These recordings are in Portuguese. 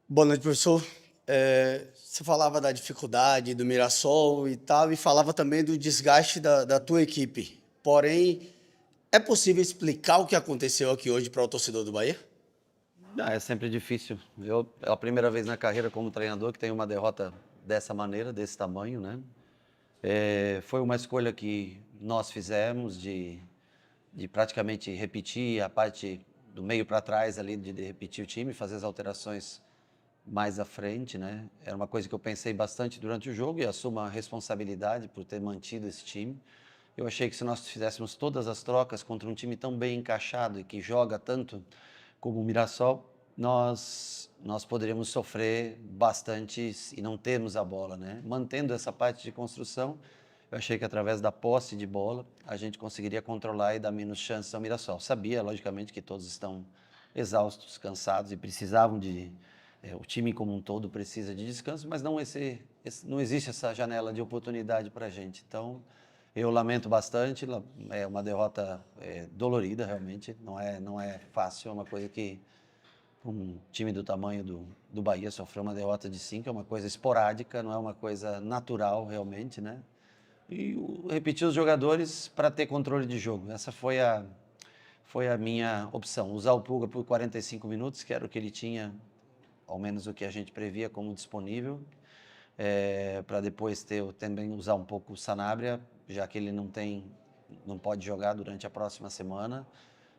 Boa noite, professor. Você falava da dificuldade do Mirassol e tal, e falava também do desgaste da tua equipe. Porém, é possível explicar o que aconteceu aqui hoje para o torcedor do Bahia? É sempre difícil. É a primeira vez na carreira como treinador que tenho uma derrota dessa maneira, desse tamanho, né? Foi uma escolha que nós fizemos de praticamente repetir a parte do meio para trás ali, de repetir o time, fazer as alterações mais à frente, né? Era uma coisa que eu pensei bastante durante o jogo e assumo a responsabilidade por ter mantido esse time. Eu achei que se nós fizéssemos todas as trocas contra um time tão bem encaixado e que joga tanto como o Mirassol, nós poderíamos sofrer bastante e não termos a bola, né? Mantendo essa parte de construção, eu achei que através da posse de bola a gente conseguiria controlar e dar menos chances ao Mirassol. Sabia, logicamente, que todos estão exaustos, cansados e precisavam o time como um todo precisa de descanso, mas não existe essa janela de oportunidade para a gente. Então, eu lamento bastante, é uma derrota dolorida realmente, não é fácil, é uma coisa que um time do tamanho do Bahia sofreu uma derrota de 5, é uma coisa esporádica, não é uma coisa natural realmente, né? E repetir os jogadores para ter controle de jogo, essa foi a minha opção, usar o Pulga por 45 minutos, que era o que ele tinha, ao menos o que a gente previa como disponível, para depois também usar um pouco o Sanabria, já que ele não pode jogar durante a próxima semana.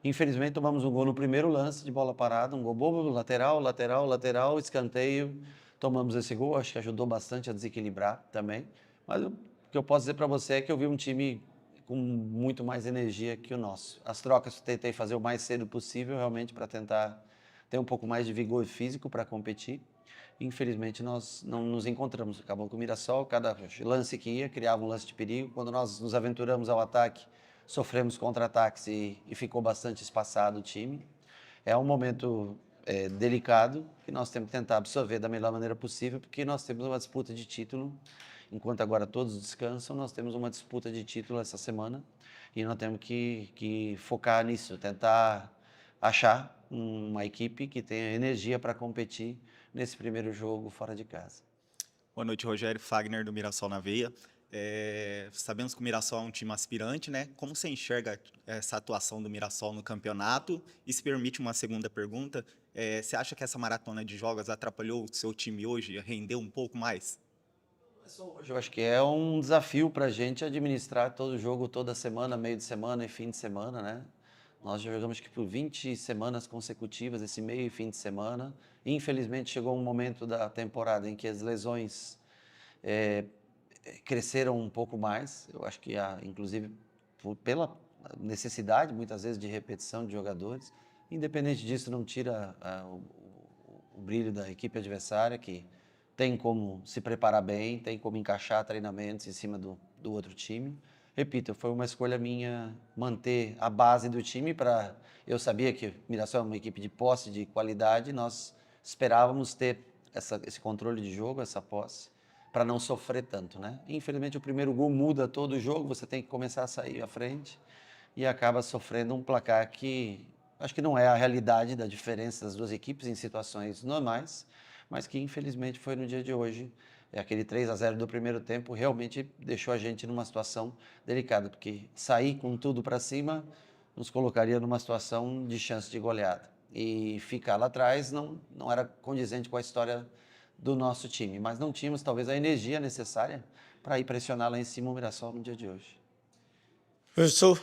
Infelizmente tomamos um gol no primeiro lance de bola parada, um gol bobo, lateral, lateral, lateral, escanteio. Tomamos esse gol, acho que ajudou bastante a desequilibrar também. Mas o que eu posso dizer para você é que eu vi um time com muito mais energia que o nosso. As trocas eu tentei fazer o mais cedo possível, realmente, para tentar ter um pouco mais de vigor físico para competir. Infelizmente, nós não nos encontramos. Acabou com o Mirassol, cada lance que ia criava um lance de perigo. Quando nós nos aventuramos ao ataque, sofremos contra-ataques e ficou bastante espaçado o time. É um momento delicado que nós temos que tentar absorver da melhor maneira possível, porque nós temos uma disputa de título. Enquanto agora todos descansam, nós temos uma disputa de título essa semana e nós temos que focar nisso, tentar achar uma equipe que tenha energia para competir nesse primeiro jogo fora de casa. Boa noite, Rogério Fagner, do Mirassol na Veia. Sabemos que o Mirassol é um time aspirante, né? Como você enxerga essa atuação do Mirassol no campeonato? E se permite uma segunda pergunta, você acha que essa maratona de jogos atrapalhou o seu time hoje a render um pouco mais? Hoje eu acho que é um desafio para a gente administrar todo jogo, toda semana, meio de semana e fim de semana, né? Nós já jogamos que por 20 semanas consecutivas, esse meio e fim de semana. Infelizmente chegou um momento da temporada em que as lesões eh, cresceram um pouco mais. Eu acho que, inclusive, pela necessidade, muitas vezes, de repetição de jogadores. Independente disso, não tira o brilho da equipe adversária, que tem como se preparar bem, tem como encaixar treinamentos em cima do outro time. Repito, foi uma escolha minha manter a base do time para... Eu sabia que o Mirassol é uma equipe de posse, de qualidade, nós esperávamos ter esse controle de jogo, essa posse, para não sofrer tanto, né? Infelizmente, o primeiro gol muda todo o jogo, você tem que começar a sair à frente e acaba sofrendo um placar que acho que não é a realidade da diferença das duas equipes em situações normais, mas que infelizmente foi no dia de hoje. Aquele 3-0 do primeiro tempo realmente deixou a gente numa situação delicada, porque sair com tudo para cima nos colocaria numa situação de chance de goleada. E ficar lá atrás não era condizente com a história do nosso time, mas não tínhamos talvez a energia necessária para ir pressionar lá em cima o Mirassol no dia de hoje. Professor,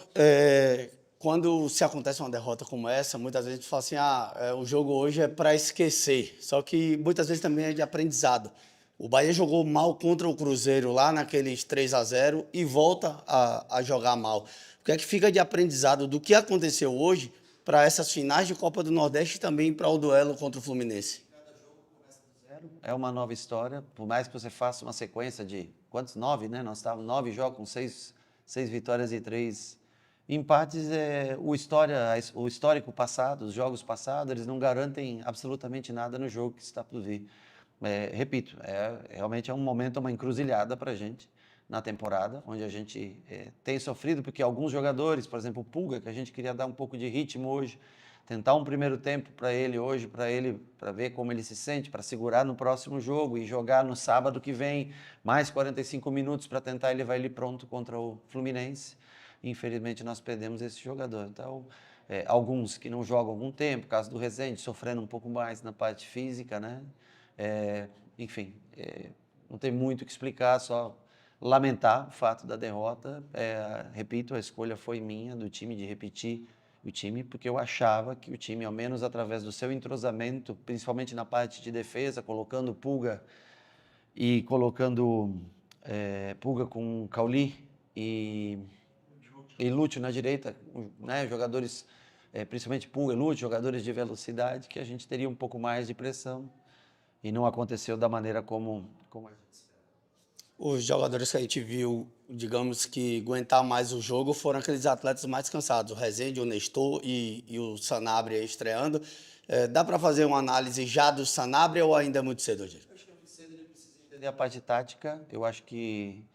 quando se acontece uma derrota como essa, muitas vezes a gente fala assim, o jogo hoje é para esquecer, só que muitas vezes também é de aprendizado. O Bahia jogou mal contra o Cruzeiro lá naqueles 3-0 e volta a jogar mal. O que é que fica de aprendizado do que aconteceu hoje para essas finais de Copa do Nordeste e também para o duelo contra o Fluminense? É uma nova história, por mais que você faça uma sequência de quantos? 9, né? Nós estávamos 9 jogos com seis vitórias e 3 empates. O histórico passado, os jogos passados, eles não garantem absolutamente nada no jogo que está por vir. Repito, realmente é um momento, uma encruzilhada para a gente na temporada, onde a gente tem sofrido, porque alguns jogadores, por exemplo, o Pulga, que a gente queria dar um pouco de ritmo hoje, tentar um primeiro tempo para ele hoje, para ver como ele se sente, para segurar no próximo jogo e jogar no sábado que vem mais 45 minutos para tentar ele vai ali pronto contra o Fluminense. Infelizmente nós perdemos esse jogador. Então, alguns que não jogam há algum tempo, caso do Rezende, sofrendo um pouco mais na parte física, né? Enfim, não tem muito o que explicar, só lamentar o fato da derrota. Repito, a escolha foi minha, do time, de repetir o time, porque eu achava que o time, ao menos através do seu entrosamento, principalmente na parte de defesa, colocando Pulga e colocando Pulga com Cauli e Lúcio na direita, né, jogadores, principalmente Pulga e Lúcio, jogadores de velocidade, que a gente teria um pouco mais de pressão e não aconteceu da maneira como a gente esperava. Os jogadores que a gente viu, digamos que aguentar mais o jogo, foram aqueles atletas mais cansados, o Rezende, o Nestor e o Sanabria estreando. Dá para fazer uma análise já do Sanabria ou ainda é muito cedo hoje? Eu acho que é muito cedo, ele precisa entender a parte tática. Eu acho que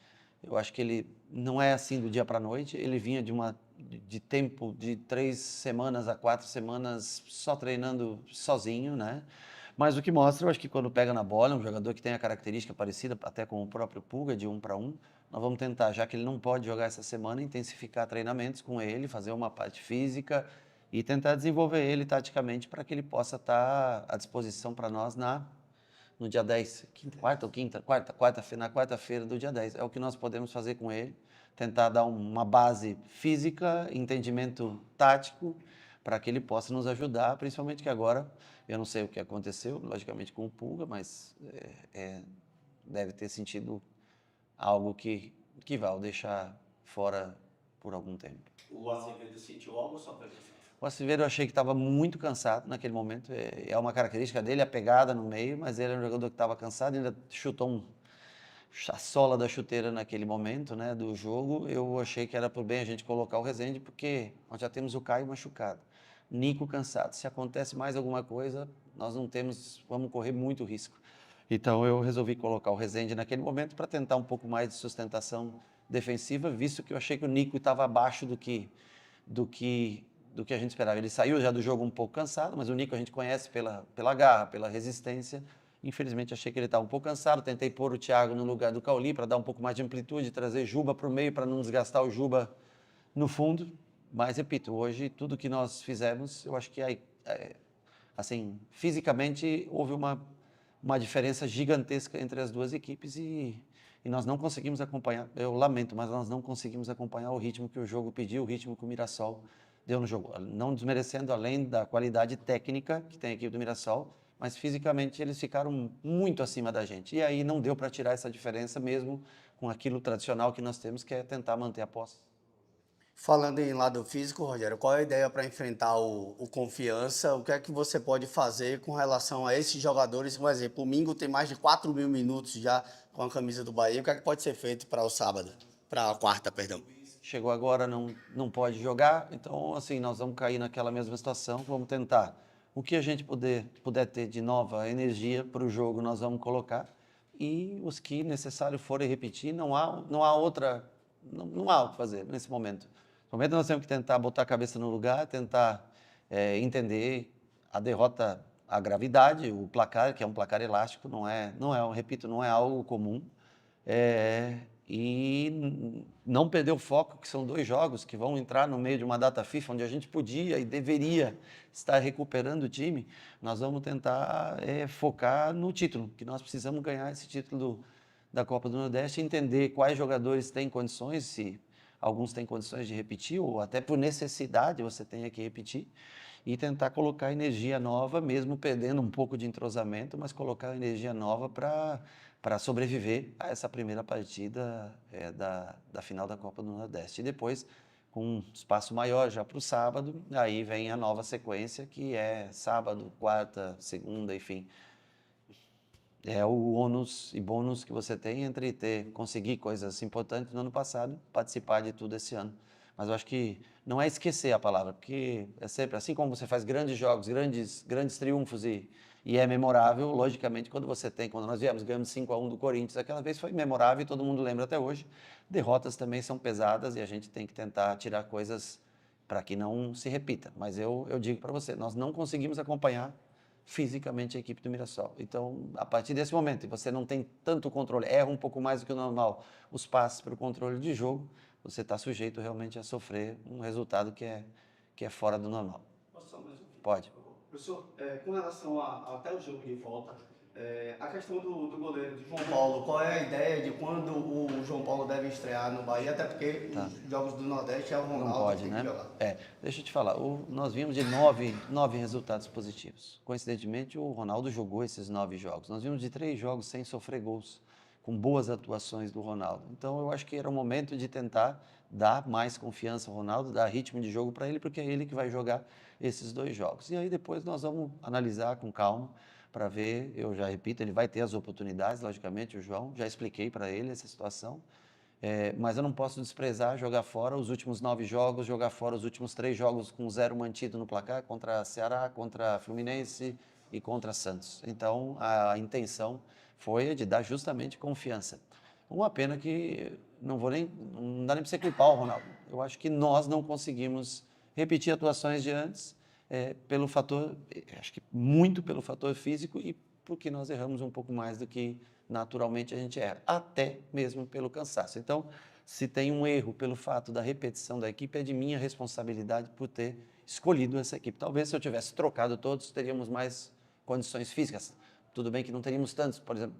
ele não é assim do dia para a noite. Ele vinha de tempo de 3 semanas a 4 semanas só treinando sozinho, né? Mas o que mostra, eu acho que quando pega na bola, um jogador que tem a característica parecida até com o próprio Pulga, de 1 para 1, nós vamos tentar, já que ele não pode jogar essa semana, intensificar treinamentos com ele, fazer uma parte física e tentar desenvolver ele taticamente para que ele possa estar à disposição para nós no dia 10, na quarta-feira do dia 10. É o que nós podemos fazer com ele, tentar dar uma base física, entendimento tático, para que ele possa nos ajudar, principalmente que agora, eu não sei o que aconteceu, logicamente com o Pulga, mas deve ter sentido algo que vai o deixar fora por algum tempo. O Azevedo sentiu algo ou só foi cansado? O Acevedo eu achei que estava muito cansado naquele momento. É uma característica dele, a pegada no meio, mas ele é um jogador que estava cansado, ainda chutou a sola da chuteira naquele momento, né, do jogo. Eu achei que era por bem a gente colocar o Rezende, porque nós já temos o Caio machucado, Nico cansado. Se acontece mais alguma coisa, nós não temos, vamos correr muito risco. Então eu resolvi colocar o Rezende naquele momento para tentar um pouco mais de sustentação defensiva, visto que eu achei que o Nico estava abaixo do que a gente esperava. Ele saiu já do jogo um pouco cansado, mas o Nico a gente conhece pela garra, pela resistência. Infelizmente achei que ele estava um pouco cansado, tentei pôr o Thiago no lugar do Cauli para dar um pouco mais de amplitude, trazer Juba para o meio para não desgastar o Juba no fundo. Mas repito, hoje tudo que nós fizemos, eu acho que assim, fisicamente houve uma diferença gigantesca entre as duas equipes e nós não conseguimos acompanhar. Eu lamento, mas nós não conseguimos acompanhar o ritmo que o jogo pediu, o ritmo que o Mirassol deu no jogo. Não desmerecendo, além da qualidade técnica que tem a equipe do Mirassol, mas fisicamente eles ficaram muito acima da gente. E aí não deu para tirar essa diferença mesmo com aquilo tradicional que nós temos, que é tentar manter a posse. Falando em lado físico, Rogério, qual é a ideia para enfrentar o Confiança? O que é que você pode fazer com relação a esses jogadores? Por exemplo, o Mingo tem mais de 4.000 minutos já com a camisa do Bahia. O que é que pode ser feito para o sábado? Para a quarta, perdão. Chegou agora, não pode jogar, então assim, nós vamos cair naquela mesma situação, vamos tentar. O que a gente puder ter de nova energia para o jogo, nós vamos colocar. E os que necessário forem repetir, não há o que fazer nesse momento. No momento nós temos que tentar botar a cabeça no lugar, tentar entender a derrota, a gravidade, o placar, que é um placar elástico, repito, não é algo comum. E não perder o foco, que são 2 jogos que vão entrar no meio de uma data FIFA, onde a gente podia e deveria estar recuperando o time. Nós vamos tentar focar no título, que nós precisamos ganhar esse título da Copa do Nordeste, entender quais jogadores têm condições, se alguns têm condições de repetir, ou até por necessidade você tenha que repetir, e tentar colocar energia nova, mesmo perdendo um pouco de entrosamento, mas colocar energia nova para sobreviver a essa primeira partida da final da Copa do Nordeste. E depois, com um espaço maior já para o sábado, aí vem a nova sequência, que é sábado, quarta, segunda, enfim. É o ônus e bônus que você tem entre conseguir coisas importantes no ano passado, participar de tudo esse ano. Mas eu acho que não é esquecer a palavra, porque é sempre assim como você faz grandes jogos, grandes triunfos e é memorável, logicamente, quando nós ganhamos 5-1 do Corinthians, aquela vez foi memorável e todo mundo lembra até hoje. Derrotas também são pesadas e a gente tem que tentar tirar coisas para que não se repita. Mas eu digo para você, nós não conseguimos acompanhar fisicamente a equipe do Mirassol. Então, a partir desse momento, e você não tem tanto controle, erra um pouco mais do que o normal, os passes para o controle de jogo, você está sujeito realmente a sofrer um resultado que é fora do normal. Posso só mais um? Pode. Professor, com relação até o jogo de volta, a questão do goleiro, do João Paulo, qual é a ideia de quando o João Paulo deve estrear no Bahia? Até porque os jogos do Nordeste é o Ronaldo Não pode, que tem né? que jogar. Deixa eu te falar, nós vimos de nove resultados positivos. Coincidentemente, o Ronaldo jogou esses 9 jogos. Nós vimos de 3 jogos sem sofrer gols, com boas atuações do Ronaldo. Então, eu acho que era o momento de tentar dar mais confiança ao Ronaldo, dar ritmo de jogo para ele, porque é ele que vai jogar esses 2 jogos. E aí depois nós vamos analisar com calma, para ver, eu já repito, ele vai ter as oportunidades, logicamente, o João, já expliquei para ele essa situação, mas eu não posso desprezar jogar fora os últimos 9 jogos, jogar fora os últimos 3 jogos com 0 mantido no placar, contra Ceará, contra Fluminense e contra Santos. Então, a intenção foi de dar justamente confiança. Uma pena que não dá nem para você culpar o Ronaldo. Eu acho que nós não conseguimos repetir atuações de antes, pelo fator, acho que muito pelo fator físico e porque nós erramos um pouco mais do que naturalmente a gente erra, até mesmo pelo cansaço. Então, se tem um erro pelo fato da repetição da equipe, é de minha responsabilidade por ter escolhido essa equipe. Talvez se eu tivesse trocado todos, teríamos mais condições físicas. Tudo bem que não teríamos tantos, por exemplo,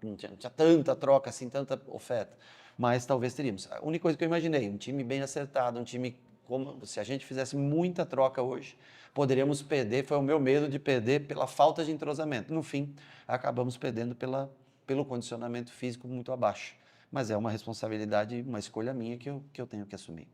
não tinha tanta troca assim, tanta oferta, mas talvez teríamos. A única coisa que eu imaginei, um time bem acertado, um time como se a gente fizesse muita troca hoje, poderíamos perder, foi o meu medo de perder pela falta de entrosamento. No fim, acabamos perdendo pelo condicionamento físico muito abaixo. Mas é uma responsabilidade, uma escolha minha que eu tenho que assumir.